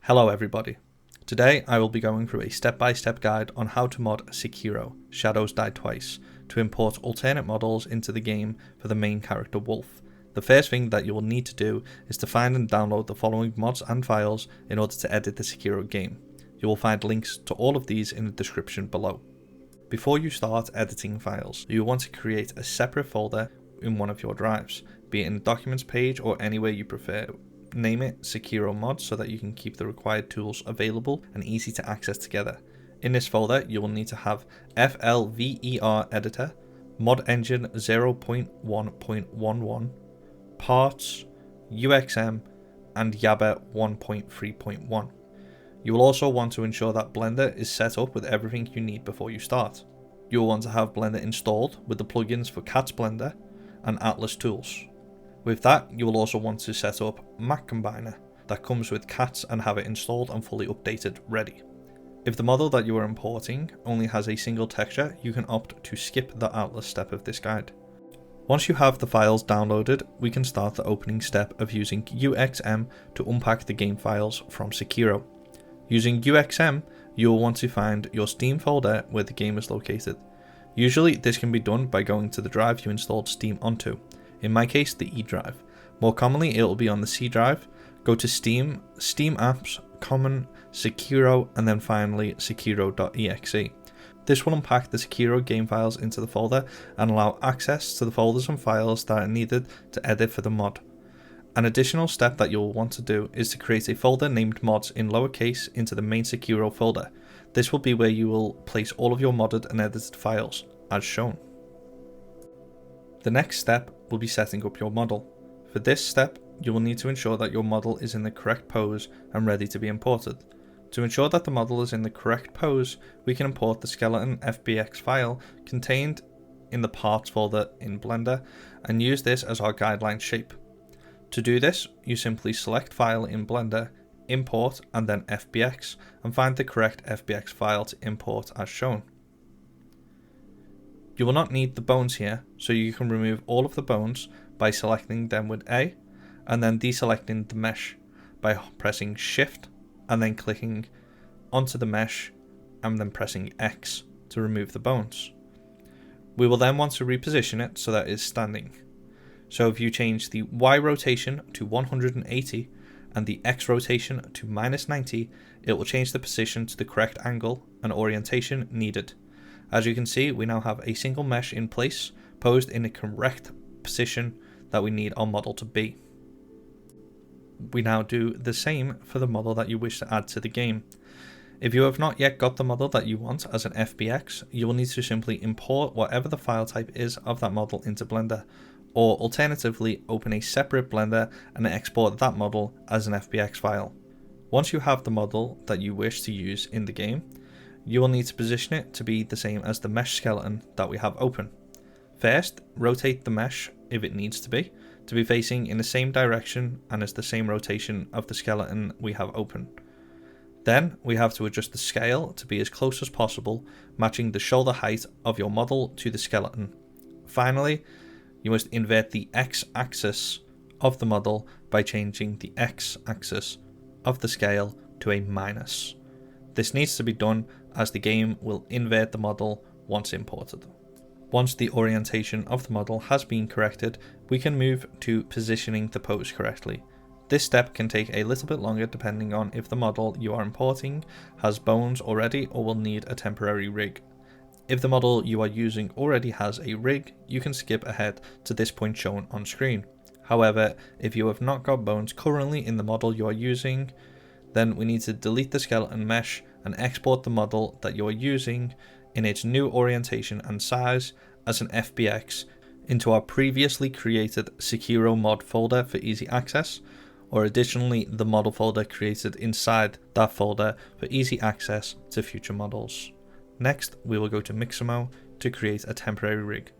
Hello everybody. Today I will be going through a step-by-step guide on how to mod Sekiro Shadows Die Twice to import alternate models into the game for the main character Wolf. The first thing that you will need to do is to find and download the following mods and files in order to edit the Sekiro game. You will find links to all of these in the description below. Before you start editing files, you will want to create a separate folder in one of your drives, be it in the documents page or anywhere you prefer. Name it Sekiro Mod so that you can keep the required tools available and easy to access together. In this folder, you will need to have FLVER Editor, Mod Engine 0.1.11, Parts, UXM, and Yabber 1.3.1. You will also want to ensure that Blender is set up with everything you need before you start. You will want to have Blender installed with the plugins for Cat's Blender and Atlas tools. With that, you will also want to set up Mac Combiner that comes with Cats and have it installed and fully updated ready. If the model that you are importing only has a single texture, you can opt to skip the Atlas step of this guide. Once you have the files downloaded, we can start the opening step of using UXM to unpack the game files from Sekiro. Using UXM, you will want to find your Steam folder where the game is located. Usually this can be done by going to the drive you installed Steam onto. In my case, the E drive. More commonly, it will be on the C drive. Go to Steam, Steam Apps, Common, Sekiro, and then finally Sekiro.exe. This will unpack the Sekiro game files into the folder and allow access to the folders and files that are needed to edit for the mod. An additional step that you'll want to do is to create a folder named mods in lowercase into the main Sekiro folder. This will be where you will place all of your modded and edited files, as shown. The next step will be setting up your model. For this step, you will need to ensure that your model is in the correct pose and ready to be imported. To ensure that the model is in the correct pose, we can import the skeleton FBX file contained in the parts folder in Blender and use this as our guideline shape. To do this, you simply select File in Blender, Import, and then FBX, and find the correct FBX file to import as shown. You will not need the bones here, so you can remove all of the bones by selecting them with A, and then deselecting the mesh by pressing Shift, and then clicking onto the mesh, and then pressing X to remove the bones. We will then want to reposition it so that it is standing. So if you change the Y rotation to 180 and the X rotation to -90, it will change the position to the correct angle and orientation needed. As you can see, we now have a single mesh in place, posed in the correct position that we need our model to be. We now do the same for the model that you wish to add to the game. If you have not yet got the model that you want as an FBX, you will need to simply import whatever the file type is of that model into Blender, or alternatively open a separate Blender and export that model as an FBX file. Once you have the model that you wish to use in the game, you will need to position it to be the same as the mesh skeleton that we have open. First, rotate the mesh, if it needs to be facing in the same direction and as the same rotation of the skeleton we have open. Then we have to adjust the scale to be as close as possible, matching the shoulder height of your model to the skeleton. Finally, you must invert the x-axis of the model by changing the x-axis of the scale to a minus. This needs to be done as the game will invert the model once imported. Once the orientation of the model has been corrected, we can move to positioning the pose correctly. This step can take a little bit longer depending on if the model you are importing has bones already or will need a temporary rig. If the model you are using already has a rig, you can skip ahead to this point shown on screen. However, if you have not got bones currently in the model you are using, then we need to delete the skeleton mesh and export the model that you are using in its new orientation and size as an FBX into our previously created Sekiro mod folder for easy access, or additionally the model folder created inside that folder for easy access to future models. Next, we will go to Mixamo to create a temporary rig.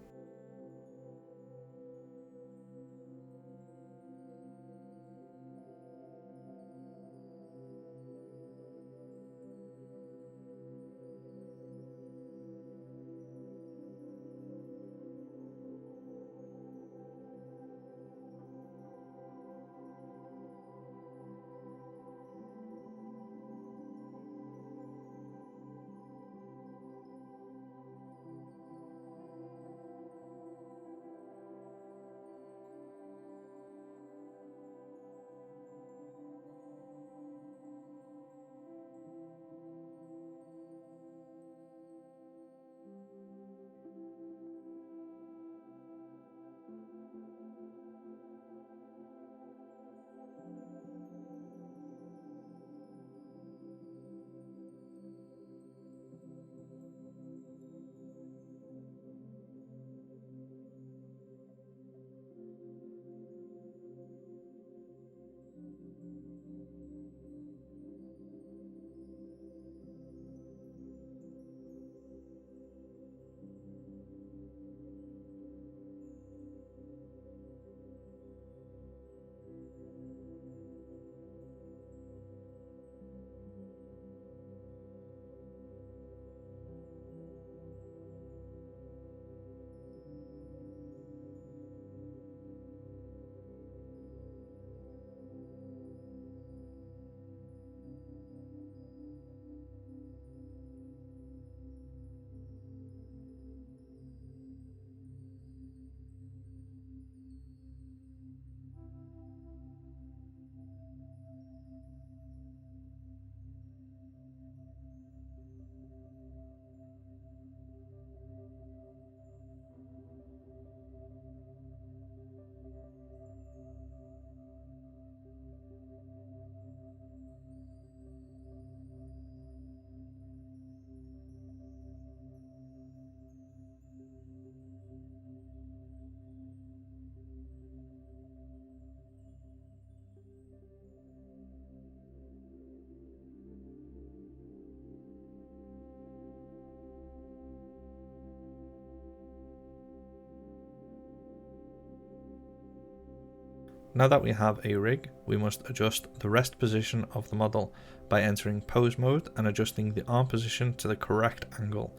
Now that we have a rig, we must adjust the rest position of the model by entering pose mode and adjusting the arm position to the correct angle.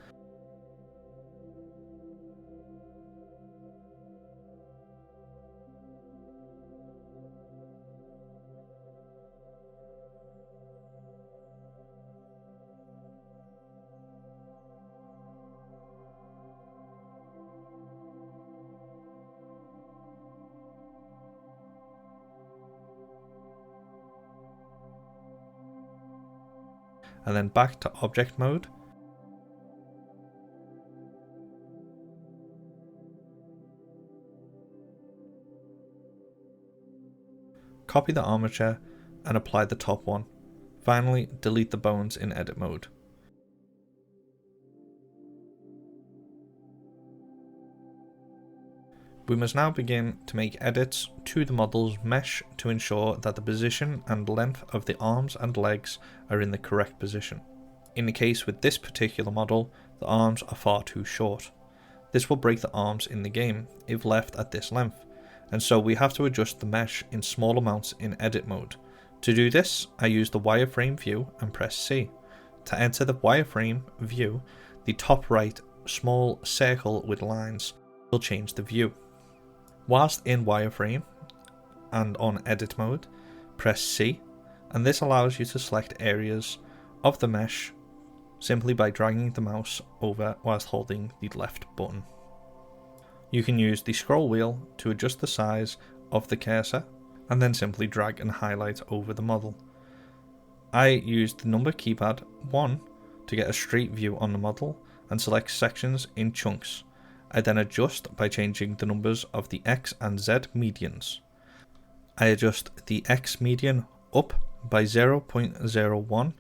And then back to object mode. Copy the armature and apply the top one. Finally, delete the bones in edit mode. We must now begin to make edits to the model's mesh to ensure that the position and length of the arms and legs are in the correct position. In the case with this particular model, the arms are far too short. This will break the arms in the game if left at this length, and so we have to adjust the mesh in small amounts in edit mode. To do this, I use the wireframe view and press C. To enter the wireframe view, the top right small circle with lines will change the view. Whilst in wireframe and on edit mode, press C, and this allows you to select areas of the mesh simply by dragging the mouse over whilst holding the left button. You can use the scroll wheel to adjust the size of the cursor and then simply drag and highlight over the model. I used the number keypad 1 to get a straight view on the model and select sections in chunks. I then adjust by changing the numbers of the X and Z medians. I adjust the X median up by 0.01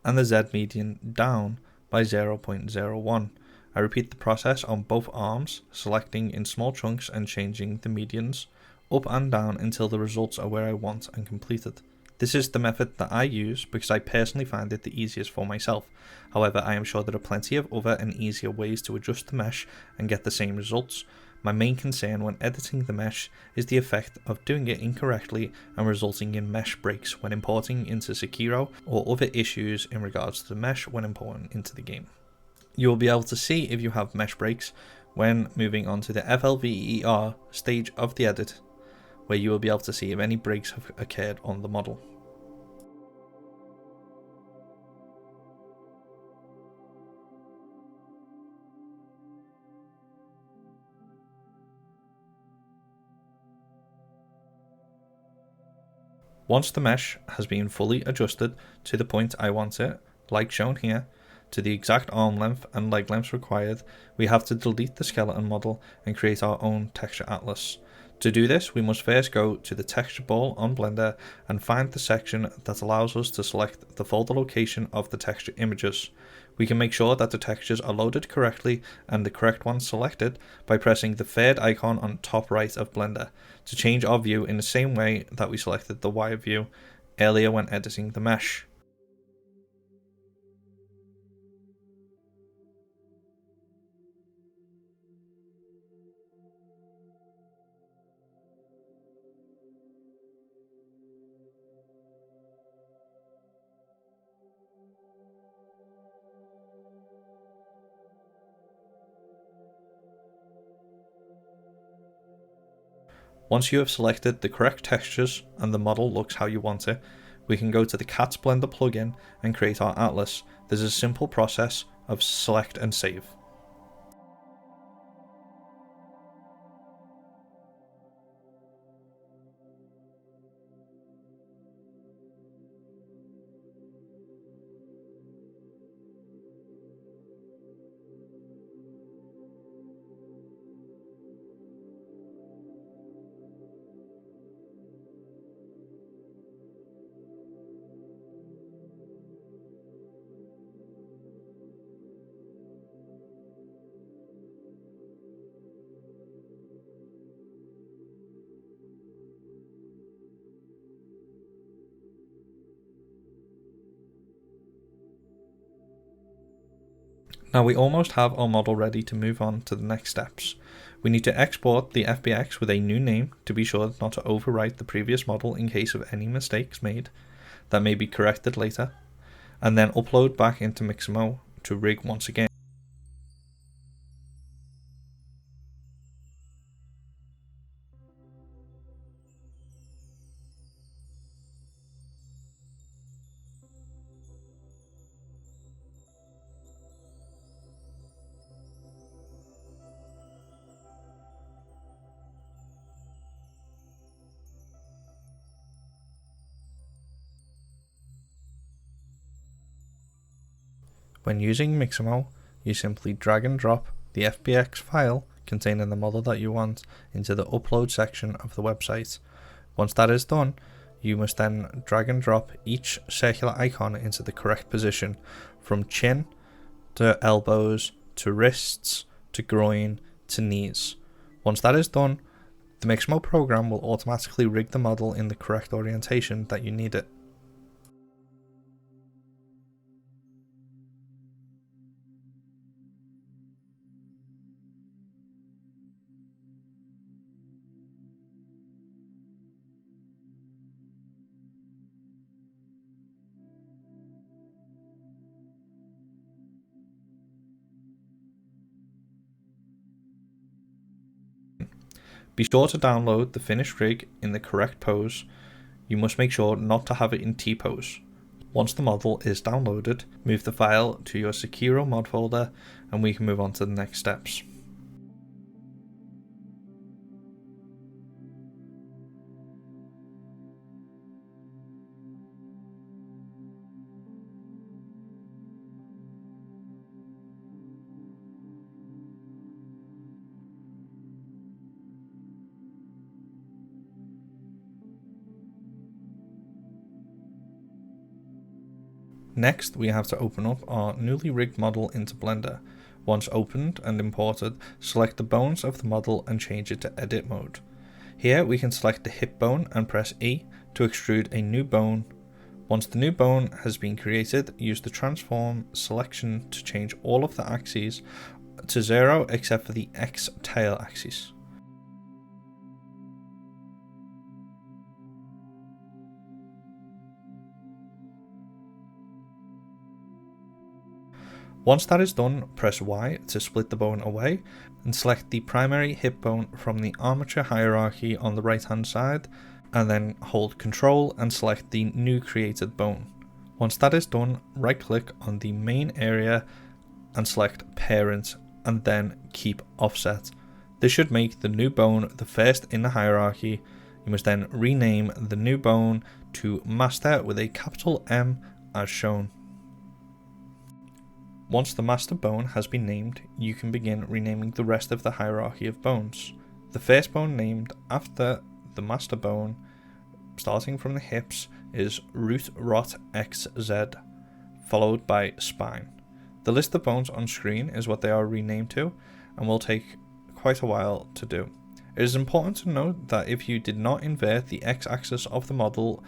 and the Z median down by 0.01. I repeat the process on both arms, selecting in small chunks and changing the medians up and down until the results are where I want and completed. This is the method that I use because I personally find it the easiest for myself. However, I am sure there are plenty of other and easier ways to adjust the mesh and get the same results. My main concern when editing the mesh is the effect of doing it incorrectly and resulting in mesh breaks when importing into Sekiro, or other issues in regards to the mesh when importing into the game. You will be able to see if you have mesh breaks when moving on to the FLVER stage of the edit, where you will be able to see if any breaks have occurred on the model. Once the mesh has been fully adjusted to the point I want it, like shown here, to the exact arm length and leg lengths required, we have to delete the skeleton model and create our own texture atlas. To do this, we must first go to the texture ball on Blender and find the section that allows us to select the folder location of the texture images. We can make sure that the textures are loaded correctly and the correct ones selected by pressing the third icon on top right of Blender to change our view in the same way that we selected the wire view earlier when editing the mesh. Once you have selected the correct textures and the model looks how you want it, we can go to the Cat's Blender plugin and create our atlas. There's a simple process of select and save. Now we almost have our model ready to move on to the next steps. We need to export the FBX with a new name to be sure not to overwrite the previous model in case of any mistakes made that may be corrected later, and then upload back into Mixamo to rig once again. When using Mixamo, you simply drag and drop the FBX file containing the model that you want into the upload section of the website. Once that is done, you must then drag and drop each circular icon into the correct position, from chin to elbows to wrists to groin to knees. Once that is done, the Mixamo program will automatically rig the model in the correct orientation that you need it. Be sure to download the finished rig in the correct pose. You must make sure not to have it in T-pose. Once the model is downloaded, move the file to your Sekiro mod folder and we can move on to the next steps. Next, we have to open up our newly rigged model into Blender. Once opened and imported, select the bones of the model and change it to edit mode. Here we can select the hip bone and press E to extrude a new bone. Once the new bone has been created, use the transform selection to change all of the axes to 0 except for the X tail axis. Once that is done, press Y to split the bone away and select the primary hip bone from the armature hierarchy on the right hand side, and then hold Ctrl and select the new created bone. Once that is done, right click on the main area and select Parent and then Keep Offset. This should make the new bone the first in the hierarchy. You must then rename the new bone to Master with a capital M as shown. Once the master bone has been named, you can begin renaming the rest of the hierarchy of bones. The first bone named after the master bone, starting from the hips, is RootRotXZ, followed by spine. The list of bones on screen is what they are renamed to, and will take quite a while to do. It is important to note that if you did not invert the x-axis of the model,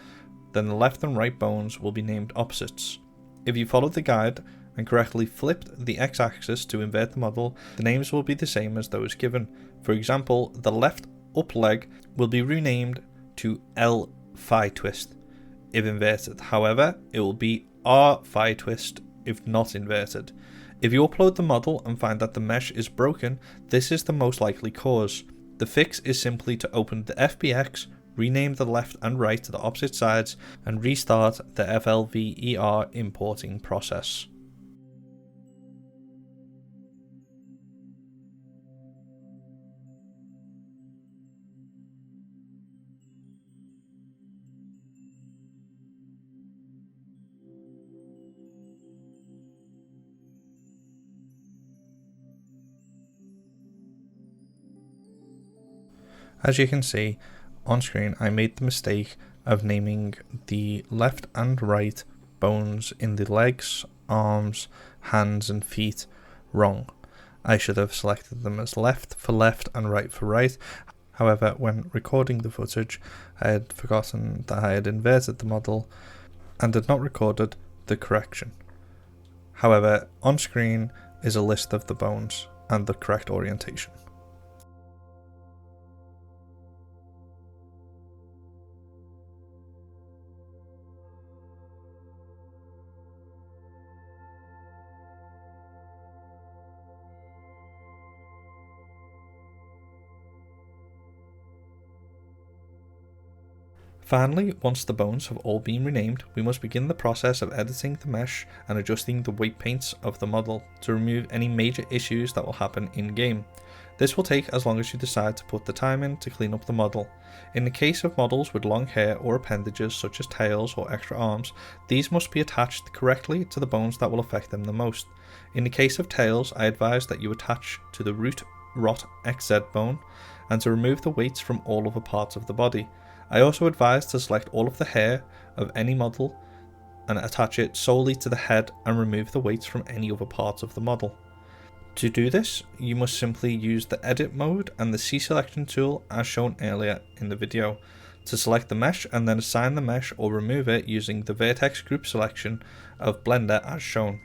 then the left and right bones will be named opposites. If you followed the guide and correctly flipped the x-axis to invert the model, the names will be the same as those given. For example, the left up leg will be renamed to L thigh twist if inverted. However, it will be R thigh twist if not inverted. If you upload the model and find that the mesh is broken, this is the most likely cause. The fix is simply to open the FBX, rename the left and right to the opposite sides, and restart the FLVER importing process. As you can see on screen, I made the mistake of naming the left and right bones in the legs, arms, hands and feet wrong. I should have selected them as left for left and right for right. However, when recording the footage, I had forgotten that I had inverted the model and had not recorded the correction. However, on screen is a list of the bones and the correct orientation. Finally, once the bones have all been renamed, we must begin the process of editing the mesh and adjusting the weight paints of the model to remove any major issues that will happen in game. This will take as long as you decide to put the time in to clean up the model. In the case of models with long hair or appendages such as tails or extra arms, these must be attached correctly to the bones that will affect them the most. In the case of tails, I advise that you attach to the RootRotXZ bone and to remove the weights from all other parts of the body. I also advise to select all of the hair of any model and attach it solely to the head and remove the weights from any other parts of the model. To do this, you must simply use the edit mode and the C selection tool as shown earlier in the video to select the mesh and then assign the mesh or remove it using the vertex group selection of Blender as shown.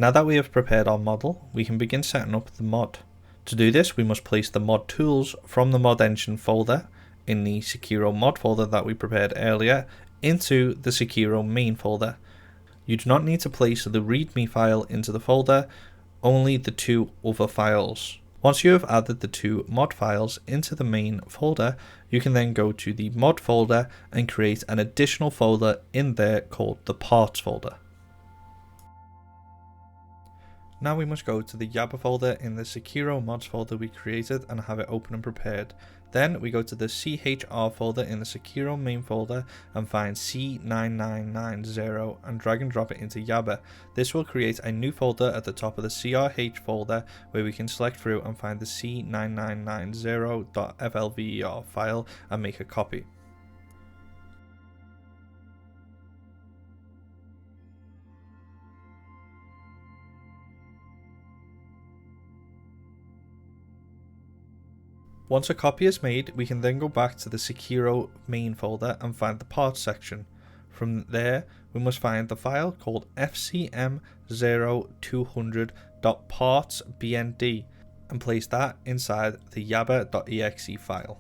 Now that we have prepared our model, we can begin setting up the mod. To do this, we must place the mod tools from the Mod Engine folder in the Sekiro mod folder that we prepared earlier into the Sekiro main folder. You do not need to place the readme file into the folder, only the two other files. Once you have added the two mod files into the main folder, you can then go to the mod folder and create an additional folder in there called the parts folder. Now we must go to the Yabber folder in the Sekiro mods folder we created and have it open and prepared. Then we go to the CHR folder in the Sekiro main folder and find C9990 and drag and drop it into Yabber. This will create a new folder at the top of the CRH folder where we can select through and find the C9990.FLVER file and make a copy. Once a copy is made, we can then go back to the Sekiro main folder and find the parts section. From there, we must find the file called fcm0200.partsbnd and place that inside the yabber.exe file.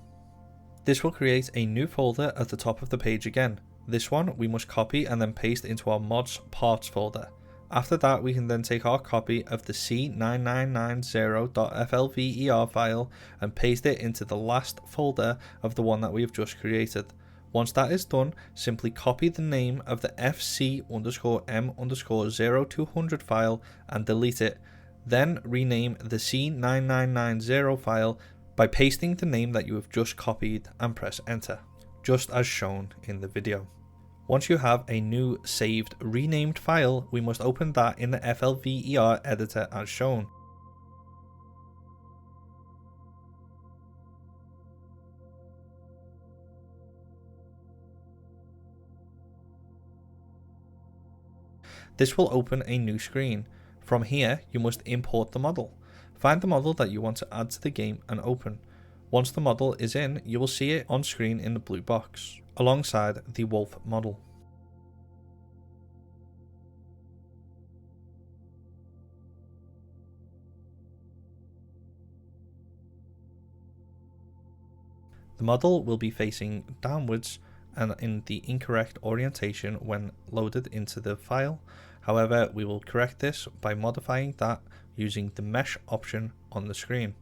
This will create a new folder at the top of the page again. This one we must copy and then paste into our mods parts folder. After that, we can then take our copy of the C9990.FLVER file and paste it into the last folder of the one that we have just created. Once that is done, simply copy the name of the fc_m_0200 file and delete it. Then rename the C9990 file by pasting the name that you have just copied and press enter, just as shown in the video. Once you have a new saved renamed file, we must open that in the FLVER editor as shown. This will open a new screen. From here, you must import the model. Find the model that you want to add to the game and open. Once the model is in, you will see it on screen in the blue box, alongside the wolf model. The model will be facing downwards and in the incorrect orientation when loaded into the file. However, we will correct this by modifying that using the mesh option on the screen.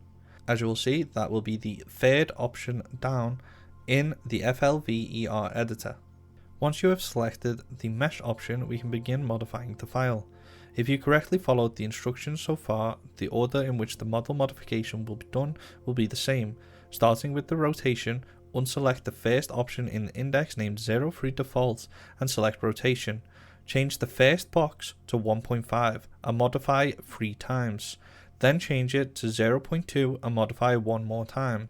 As you will see, that will be the third option down in the FLVER editor. Once you have selected the mesh option, we can begin modifying the file. If you correctly followed the instructions so far, the order in which the model modification will be done will be the same. Starting with the rotation, unselect the first option in the index named 03 default and select rotation. Change the first box to 1.5 and modify 3 times. Then change it to 0.2 and modify 1 more time.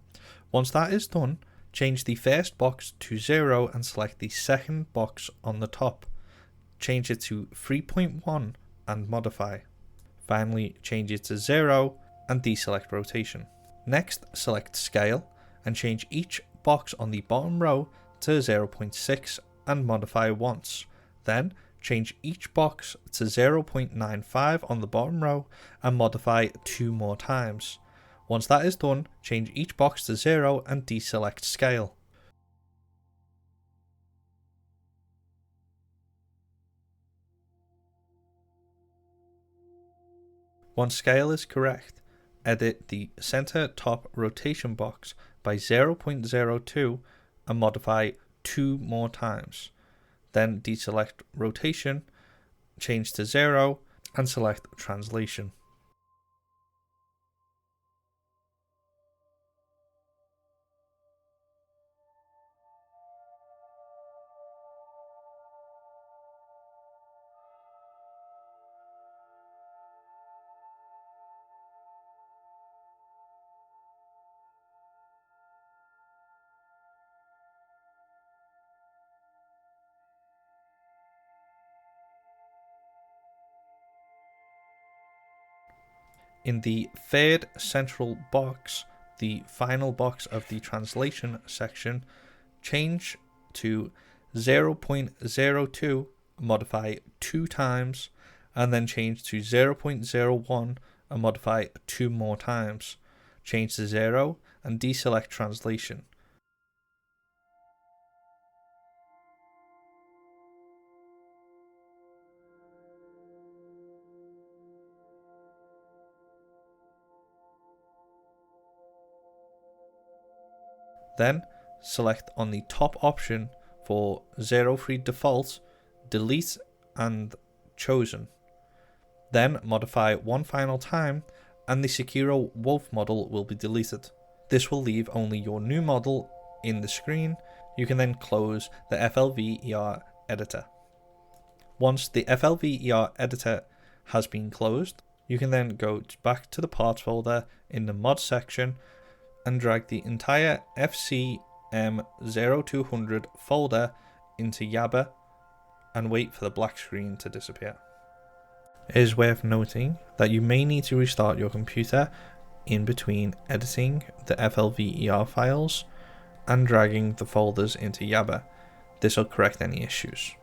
Once that is done, change the first box to 0 and select the second box on the top. Change it to 3.1 and modify. Finally, change it to 0 and deselect rotation. Next, select scale and change each box on the bottom row to 0.6 and modify once. Then, change each box to 0.95 on the bottom row and modify 2 more times. Once that is done, change each box to 0 and deselect scale. Once scale is correct, edit the center top rotation box by 0.02 and modify 2 more times. Then deselect rotation, change to 0 and select translation. In the third central box, the final box of the translation section, change to 0.02, modify 2 times, and then change to 0.01 and modify 2 more times. change to 0, and deselect translation. Then select on the top option for 0-free default, delete and chosen. Then modify one final time and the Sekiro Wolf model will be deleted. This will leave only your new model in the screen. You can then close the FLVER editor. Once the FLVER editor has been closed, you can then go back to the parts folder in the mod section and drag the entire FCM0200 folder into Yabber and wait for the black screen to disappear. It is worth noting that you may need to restart your computer in between editing the FLVER files and dragging the folders into Yabber. This will correct any issues.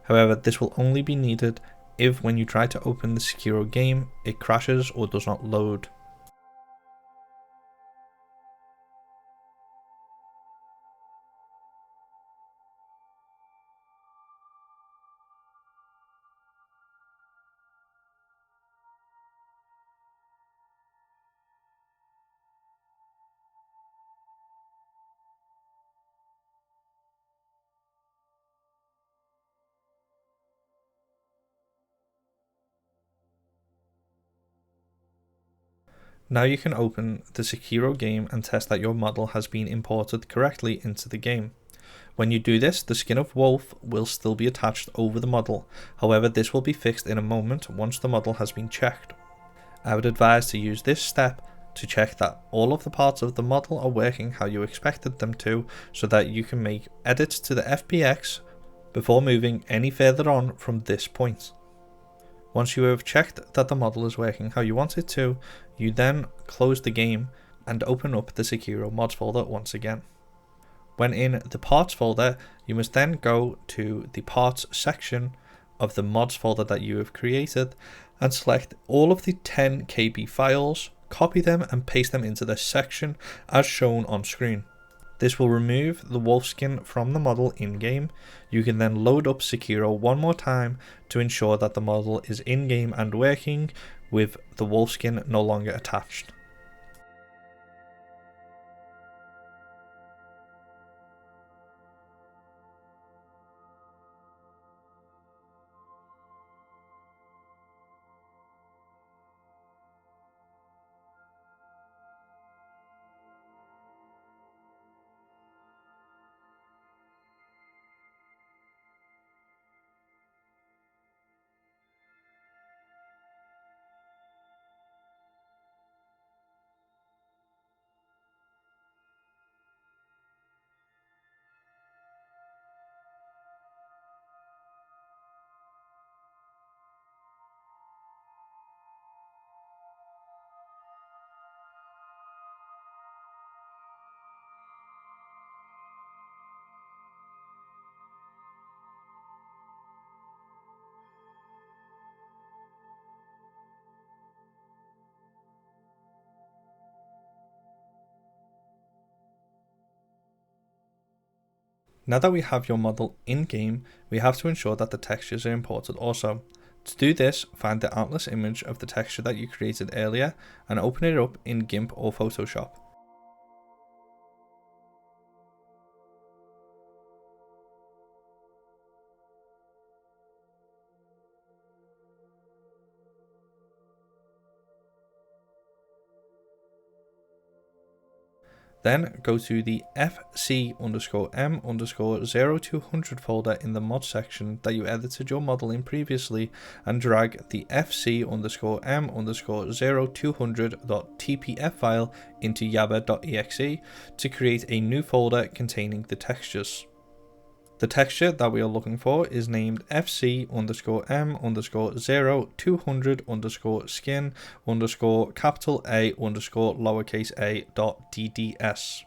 However, this will only be needed if when you try to open the Sekiro game, it crashes or does not load. Now you can open the Sekiro game and test that your model has been imported correctly into the game. When you do this, the skin of Wolf will still be attached over the model. However, this will be fixed in a moment once the model has been checked. I would advise to use this step to check that all of the parts of the model are working how you expected them to, so that you can make edits to the FBX before moving any further on from this point. Once you have checked that the model is working how you want it to, you then close the game and open up the Sekiro mods folder once again. When in the parts folder, you must then go to the parts section of the mods folder that you have created and select all of the 10 KB files, copy them and paste them into this section as shown on screen. This will remove the wolf skin from the model in-game. You can then load up Sekiro one more time to ensure that the model is in-game and working with the wolf skin no longer attached. Now that we have your model in-game, we have to ensure that the textures are imported also. To do this, find the Atlas image of the texture that you created earlier and open it up in Gimp or Photoshop. Then go to the FC_M_0200 folder in the mod section that you edited your model in previously and drag the FC_M_0200.tpf file into yabber.exe to create a new folder containing the textures. The texture that we are looking for is named FC_M_0200_skin_A_a.dds.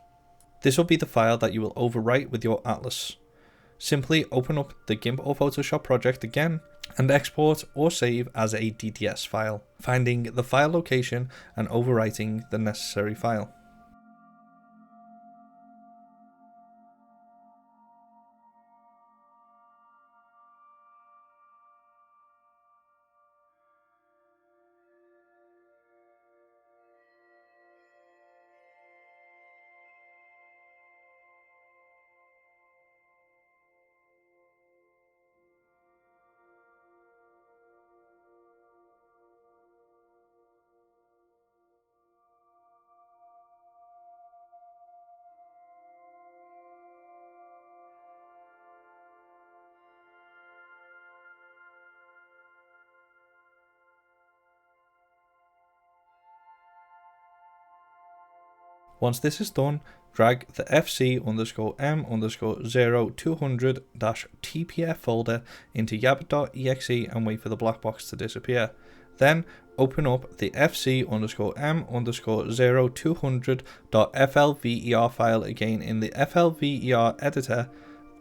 This will be the file that you will overwrite with your Atlas. simply open up the Gimp or Photoshop project again and export or save as a DDS file, finding the file location and overwriting the necessary file. Once this is done, drag the fc_m_0200-tpf folder into yabber.exe and wait for the black box to disappear. Then open up the fc_m_0200.flver file again in the FLVER editor,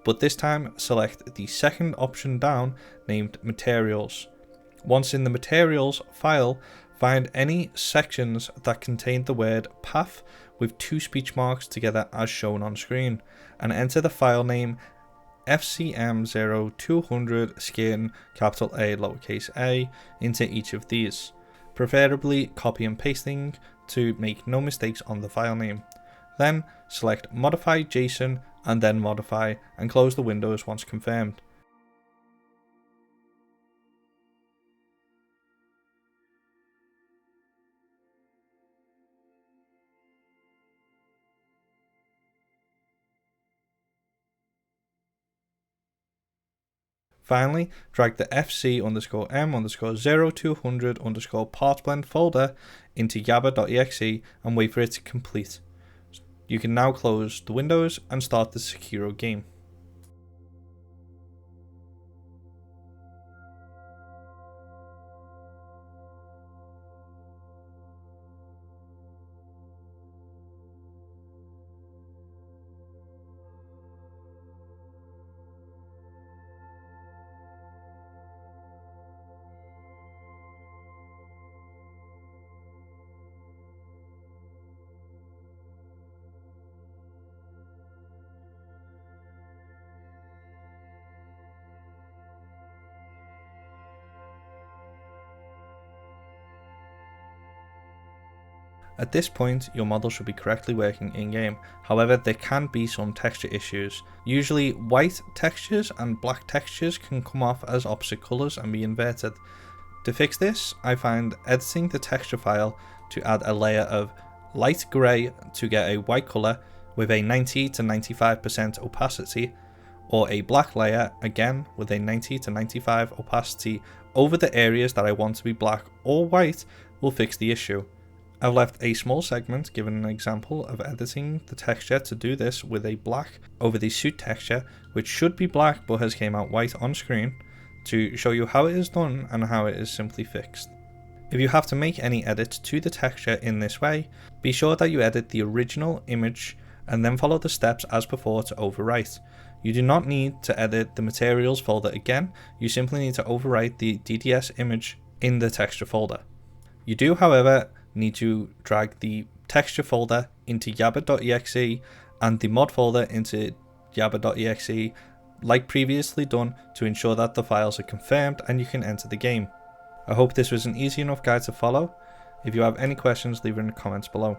but this time select the second option down named Materials. Once in the Materials file, find any sections that contain the word path with two speech marks together as shown on screen, and enter the file name fcm0200 skin capital A lowercase a into each of these, preferably copy and pasting to make no mistakes on the file name. Then select modify JSON and then modify and close the windows once confirmed. Finally, drag the fc_m_0200_partsblend folder into yabber.exe and wait for it to complete. You can now close the windows and start the Sekiro game. At this point, your model should be correctly working in-game. However, there can be some texture issues. Usually, white textures and black textures can come off as opposite colours and be inverted. To fix this, I find editing the texture file to add a layer of light grey to get a white colour with a 90 to 95% opacity, or a black layer again with a 90 to 95 opacity over the areas that I want to be black or white will fix the issue. I've left a small segment giving an example of editing the texture to do this with a black over the suit texture, which should be black but has came out white on screen, to show you how it is done and how it is simply fixed. If you have to make any edits to the texture in this way, be sure that you edit the original image and then follow the steps as before to overwrite. You do not need to edit the materials folder again, you simply need to overwrite the DDS image in the texture folder. You do, however, need to drag the texture folder into yabber.exe and the mod folder into yabber.exe like previously done to ensure that the files are confirmed and you can enter the game. I hope this was an easy enough guide to follow. If you have any questions, leave it in the comments below.